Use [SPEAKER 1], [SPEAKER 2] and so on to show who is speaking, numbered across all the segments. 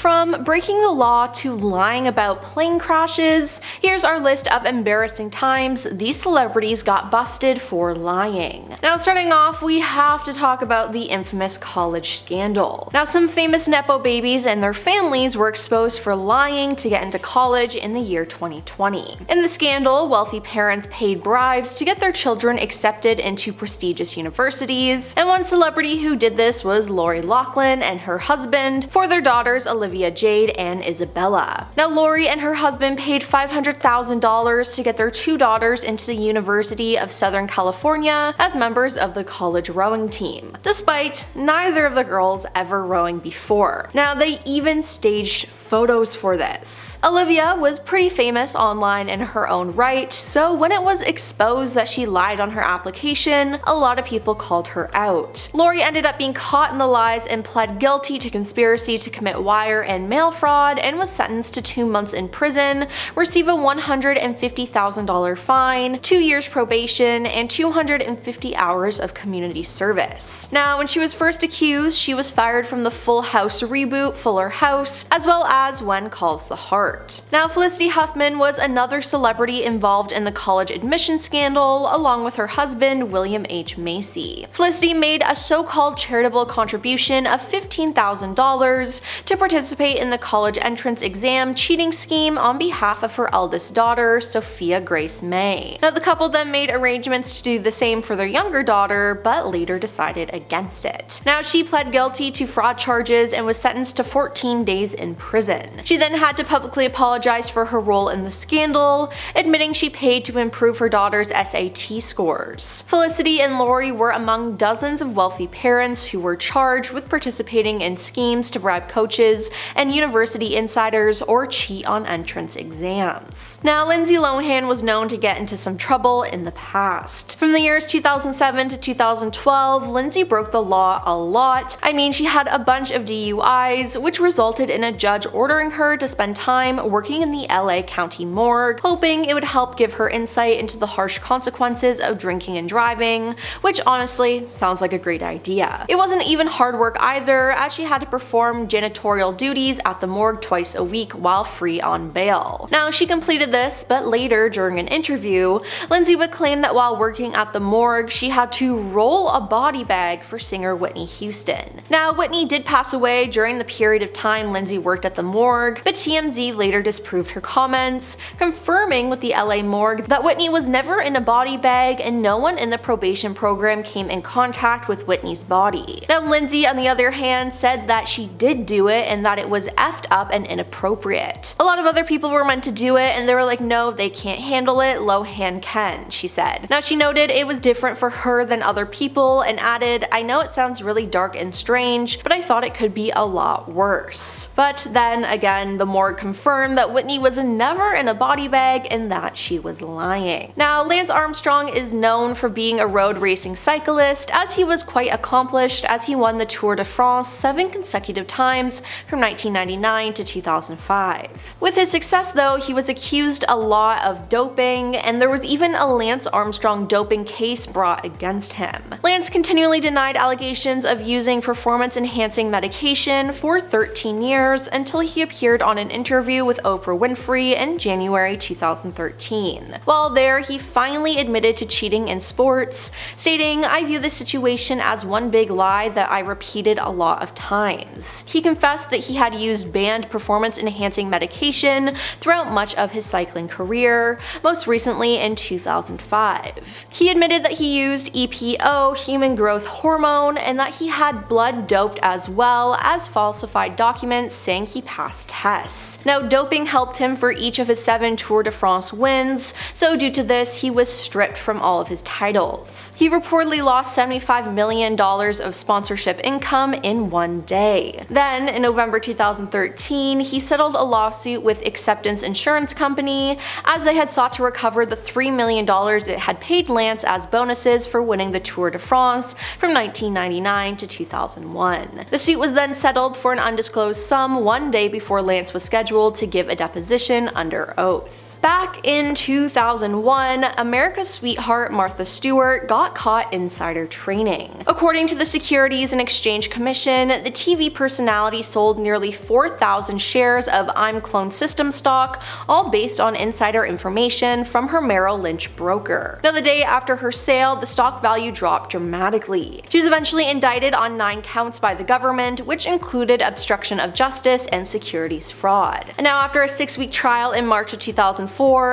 [SPEAKER 1] From breaking the law to lying about plane crashes, here's our list of embarrassing times these celebrities got busted for lying. Now starting off, we have to talk about the infamous college scandal. Now some famous nepo babies and their families were exposed for lying to get into college in the year 2020. In the scandal, wealthy parents paid bribes to get their children accepted into prestigious universities, and one celebrity who did this was Lori Loughlin and her husband for their daughters Olivia Jade and Isabella. Now Lori and her husband paid $500,000 to get their two daughters into the University of Southern California as members of the college rowing team, despite neither of the girls ever rowing before. Now they even staged photos for this. Olivia was pretty famous online in her own right, so when it was exposed that she lied on her application, a lot of people called her out. Lori ended up being caught in the lies and pled guilty to conspiracy to commit wire and mail fraud and was sentenced to 2 months in prison, receive a $150,000 fine, 2 years probation, and 250 hours of community service. Now, when she was first accused, she was fired from the Full House reboot Fuller House, as well as When Calls the Heart. Now, Felicity Huffman was another celebrity involved in the college admission scandal, along with her husband, William H. Macy. Felicity made a so-called charitable contribution of $15,000 to participate in the college entrance exam cheating scheme on behalf of her eldest daughter, Sophia Grace May. Now, the couple then made arrangements to do the same for their younger daughter, but later decided against it. Now, she pled guilty to fraud charges and was sentenced to 14 days in prison. She then had to publicly apologize for her role in the scandal, admitting she paid to improve her daughter's SAT scores. Felicity and Lori were among dozens of wealthy parents who were charged with participating in schemes to bribe coaches and university insiders or cheat on entrance exams. Now, Lindsay Lohan was known to get into some trouble in the past. From the years 2007 to 2012, Lindsay broke the law a lot. I mean, she had a bunch of DUIs, which resulted in a judge ordering her to spend time working in the LA County morgue, hoping it would help give her insight into the harsh consequences of drinking and driving, which honestly sounds like a great idea. It wasn't even hard work either, as she had to perform janitorial duties at the morgue twice a week while free on bail. Now, she completed this, but later during an interview, Lindsay would claim that while working at the morgue, she had to roll a body bag for singer Whitney Houston. Now, Whitney did pass away during the period of time Lindsay worked at the morgue, but TMZ later disproved her comments, confirming with the LA morgue that Whitney was never in a body bag and no one in the probation program came in contact with Whitney's body. Now, Lindsay, on the other hand, said that she did do it and that it was effed up and inappropriate. A lot of other people were meant to do it and they were like, no, they can't handle it, Lohan can, she said. Now, she noted it was different for her than other people and added, I know it sounds really dark and strange, but I thought it could be a lot worse. But then again, the morgue confirmed that Whitney was never in a body bag and that she was lying. Now, Lance Armstrong is known for being a road racing cyclist, as he was quite accomplished as he won the Tour de France 7 consecutive times from 1999 to 2005. With his success though, he was accused a lot of doping, and there was even a Lance Armstrong doping case brought against him. Lance continually denied allegations of using performance-enhancing medication for 13 years until he appeared on an interview with Oprah Winfrey in January 2013. While there, he finally admitted to cheating in sports, stating, I view this situation as one big lie that I repeated a lot of times. He confessed that he had used banned performance-enhancing medication throughout much of his cycling career, most recently in 2005. He admitted that he used EPO, human growth hormone, and that he had blood doped as well as falsified documents saying he passed tests. Now, doping helped him for each of his 7 Tour de France wins, so due to this, he was stripped from all of his titles. He reportedly lost $75 million of sponsorship income in one day. Then, in November 2013, he settled a lawsuit with Acceptance Insurance Company, as they had sought to recover the $3 million it had paid Lance as bonuses for winning the Tour de France from 1999 to 2001. The suit was then settled for an undisclosed sum one day before Lance was scheduled to give a deposition under oath. Back in 2001, America's sweetheart Martha Stewart got caught insider trading. According to the Securities and Exchange Commission, the TV personality sold nearly 4,000 shares of I'm Clone System stock, all based on insider information from her Merrill Lynch broker. Now, the day after her sale, the stock value dropped dramatically. She was eventually indicted on 9 counts by the government, which included obstruction of justice and securities fraud. And now, after a 6-week trial in March of 2004,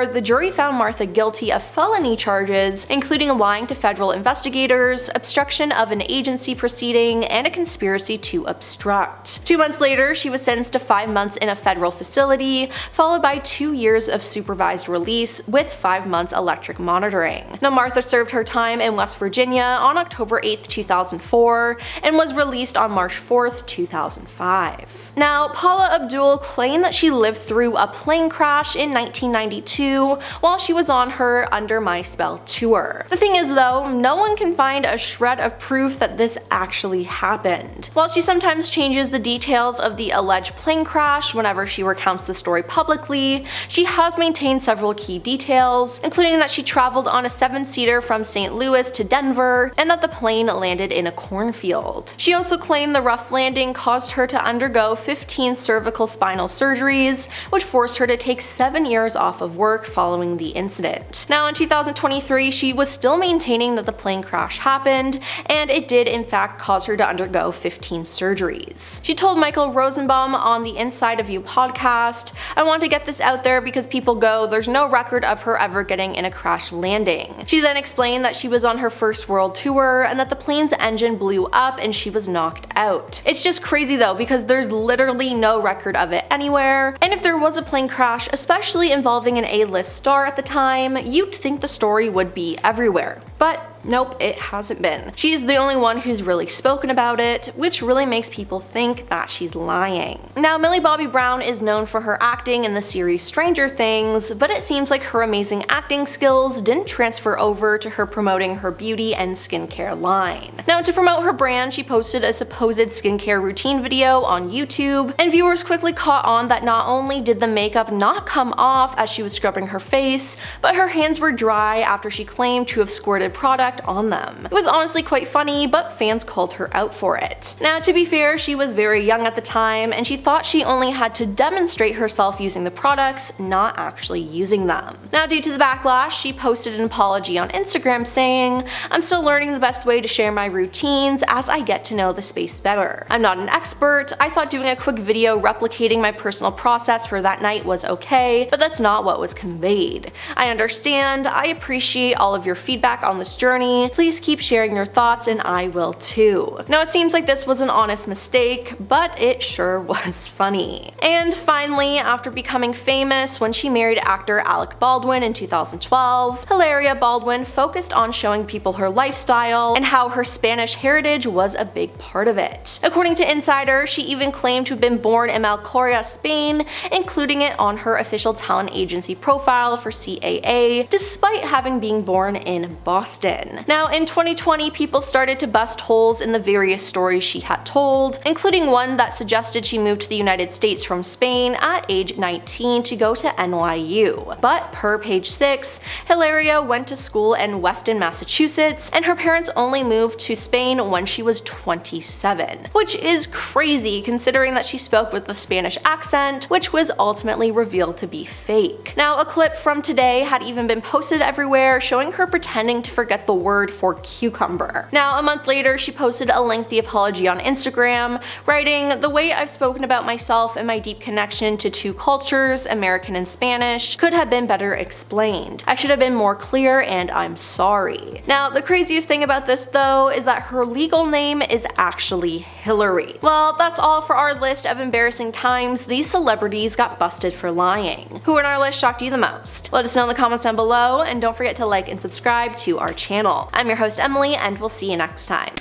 [SPEAKER 1] the jury found Martha guilty of felony charges, including lying to federal investigators, obstruction of an agency proceeding, and a conspiracy to obstruct. 2 months later, she was sentenced to 5 months in a federal facility, followed by 2 years of supervised release with 5 months electric monitoring. Now, Martha served her time in West Virginia on October 8, 2004, and was released on March 4, 2005. Now, Paula Abdul claimed that she lived through a plane crash in 1992 while she was on her Under My Spell tour. The thing is though, no one can find a shred of proof that this actually happened. While she sometimes changes the details of the alleged plane crash whenever she recounts the story publicly, she has maintained several key details, including that she traveled on a 7-seater from St. Louis to Denver and that the plane landed in a cornfield. She also claimed the rough landing caused her to undergo 15 cervical spinal surgeries, which forced her to take 7 years off of work following the incident. Now, in 2023, she was still maintaining that the plane crash happened, and it did in fact cause her to undergo 15 surgeries. She told Michael Rosenbaum on the Inside of You podcast, "I want to get this out there because people go, there's no record of her ever getting in a crash landing." She then explained that she was on her first world tour and that the plane's engine blew up and she was knocked out. It's just crazy though, because there's literally no record of it anywhere, and if there was a plane crash, especially involving an A-list star at the time, you'd think the story would be everywhere. But nope, it hasn't been. She's the only one who's really spoken about it, which really makes people think that she's lying. Now, Millie Bobby Brown is known for her acting in the series Stranger Things, but it seems like her amazing acting skills didn't transfer over to her promoting her beauty and skincare line. Now, to promote her brand, she posted a supposed skincare routine video on YouTube, and viewers quickly caught on that not only did the makeup not come off as she was scrubbing her face, but her hands were dry after she claimed to have squirted product on them. It was honestly quite funny, but fans called her out for it. Now, to be fair, she was very young at the time, and she thought she only had to demonstrate herself using the products, not actually using them. Now, due to the backlash, she posted an apology on Instagram saying, "I'm still learning the best way to share my routines as I get to know the space better. I'm not an expert. I thought doing a quick video replicating my personal process for that night was okay, but that's not what was conveyed. I understand. I appreciate all of your feedback on this journey. Please keep sharing your thoughts and I will too." Now, it seems like this was an honest mistake, but it sure was funny. And finally, after becoming famous when she married actor Alec Baldwin in 2012, Hilaria Baldwin focused on showing people her lifestyle and how her Spanish heritage was a big part of it. According to Insider, she even claimed to have been born in Malcoria, Spain, including it on her official talent agency profile for CAA, despite having been born in Boston. Now, in 2020, people started to bust holes in the various stories she had told, including one that suggested she moved to the United States from Spain at age 19 to go to NYU. But per page 6, Hilaria went to school in Weston, Massachusetts, and her parents only moved to Spain when she was 27, which is crazy considering that she spoke with a Spanish accent, which was ultimately revealed to be fake. Now, a clip from today had even been posted everywhere showing her pretending to forget the word for cucumber. Now, a month later, she posted a lengthy apology on Instagram, writing, "The way I've spoken about myself and my deep connection to two cultures, American and Spanish, could have been better explained. I should have been more clear and I'm sorry." Now, the craziest thing about this though is that her legal name is actually Hillary. Well, that's all for our list of embarrassing times these celebrities got busted for lying. Who in our list shocked you the most? Let us know in the comments down below, and don't forget to like and subscribe to our channel. I'm your host Emily, and we'll see you next time.